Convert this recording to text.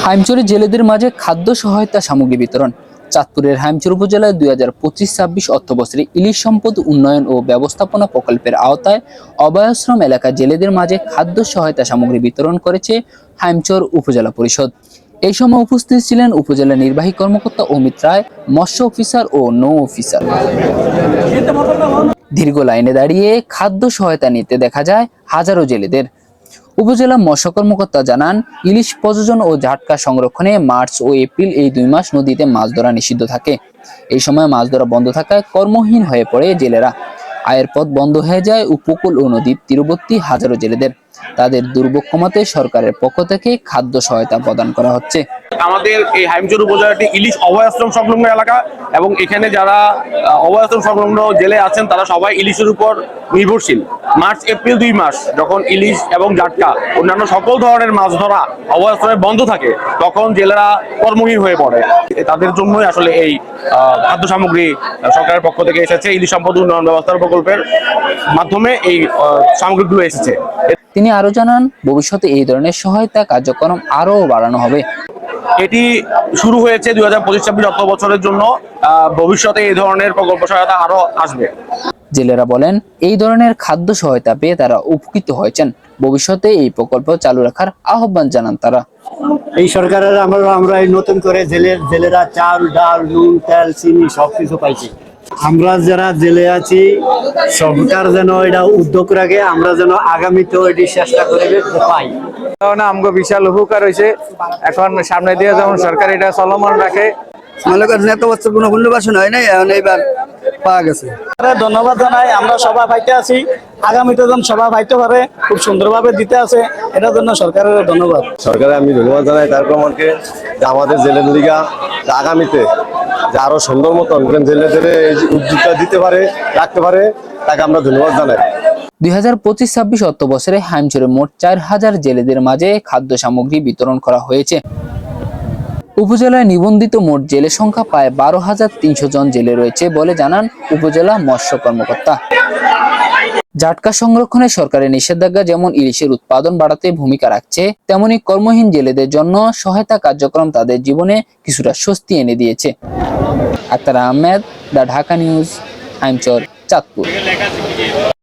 হাইমচরে জেলেদের মাঝে খাদ্য সহায়তা সামগ্রী বিতরণ। চাঁদপুরের হাইমচর উপজেলায় 2025-26 অর্থবছরে ইলিশ সম্পদ উন্নয়ন ও ব্যবস্থাপনা প্রকল্পের আওতায় অভয়াশ্রম এলাকার জেলেদের মাঝে খাদ্য সহায়তা সামগ্রী বিতরণ করেছে হাইমচর উপজেলা পরিষদ। এই সময় উপস্থিত ছিলেন উপজেলা নির্বাহী কর্মকর্তা অমিত রায়, মৎস্য অফিসার ও নৌ অফিসার। দীর্ঘ লাইনে দাঁড়িয়ে খাদ্য সহায়তা নিতে দেখা যায় হাজারো জেলেদের। উপজেলা মৎস্য কর্মকর্তা জানান, ইলিশ প্রজনন ও জাটকা সংরক্ষণে মার্চ ও এপ্রিল এই 2 মাস নদীতে মাছ ধরা নিষিদ্ধ থাকে। এই সময় মাছ ধরা বন্ধ থাকায় কর্মহীন হয়ে পড়ে জেলেরা। আয়ের পথ বন্ধ হয়ে যায় উপকূল ও নদীর তীরবর্তী হাজারো জেলেদের। তাদের দুর্ভোগ কমাতে সরকারের পক্ষ থেকে খাদ্য সহায়তা প্রদান করা হচ্ছে। আমাদের এই হাইমচর উপজেলাটি ইলিশ অভয়াশ্রম সংলগ্ন এলাকা এবং এখানে যারা অভয়াশ্রম সংলগ্ন জেলে আছেন তারা সবাই ইলিশের উপর নির্ভরশীল। মার্চ এপ্রিল 2 মাস যখন ইলিশ এবং জাটকা অন্যান্য সকল ধরনের মাছ ধরা অভয়াশ্রমে বন্ধ থাকে তখন জেলেরা কর্মহীন হয়ে পড়ে। তাদের জন্যই আসলে এই খাদ্য সামগ্রী সরকারের পক্ষ থেকে এসেছে। ইলিশ সম্পদ উন্নয়ন ব্যবস্থাপনা প্রকল্পের মাধ্যমে এই সামগ্রীগুলো এসেছে। তিনি আরো জানান, ভবিষ্যতে এই ধরনের সহায়তা কার্যক্রম আরো বাড়ানো হবে। এটি শুরু হয়েছে 2025-26 অর্থ বছরের জন্য। ভবিষ্যতে এই ধরনের প্রকল্প সহায়তা আরো আসবে। জেলেরা বলেন, এই ধরনের খাদ্য সহায়তা পেয়ে তারা উপকৃত হয়েছেন। ভবিষ্যতে এই প্রকল্প চালু রাখার আহ্বান জানান তারা। এই সরকারের আমরা এই নতুন করে জেলেরা চাল, ডাল, নুন, তেল, চিনি সবকিছু পাইছি। আমরা যারা জেলে আছি সরকার যেন এটা উদ্যোগ রাখে, আমরা যেন আগামীতেও এটি চেষ্টা করে পাই। আমগো বিশাল উপকার হয়েছে। এখন সামনে দিয়ে যেমন সরকার এটা চলমান রাখে, মনে করেন এত বছর কোনো পুনর্বাসন হয় নাই, এখন এইবার পাওয়া গেছে। ধন্যবাদ জানাই। আমরা সবাই পাইতে আছি, আগামীতে যেন সবাই পাইতে পারে, খুব সুন্দরভাবে দিতে আছে, এটার জন্য সরকারের ধন্যবাদ। সরকারে আমি ধন্যবাদ জানাই তারপর আমাকে যে আমাদের জেলের লিগা আগামীতে যে আরো সুন্দর মতন জেলেদের এই উদ্যোগটা দিতে পারে, রাখতে পারে, তাকে আমরা ধন্যবাদ জানাই। 2025-26 অর্থ বছরে হাইমচরে মোট 4000 জেলেদের মাঝে খাদ্য সামগ্রী বিতরণ করা হয়েছে। উপজেলায় নিবন্ধিত মোট জেলে সংখ্যা প্রায় 12,300 জন জেলে রয়েছে বলে জানান উপজেলা মৎস্য কর্মকর্তা। জাটকা সংরক্ষণে সরকারের নিষেধাজ্ঞা যেমন ইলিশের উৎপাদন বাড়াতে ভূমিকা রাখছে, তেমনি কর্মহীন জেলেদের জন্য সহায়তা কার্যক্রম তাদের জীবনে কিছুটা স্বস্তি এনে দিয়েছে। Akhtar Ahmed, the Dhaka news, Haimchar, Chandpur.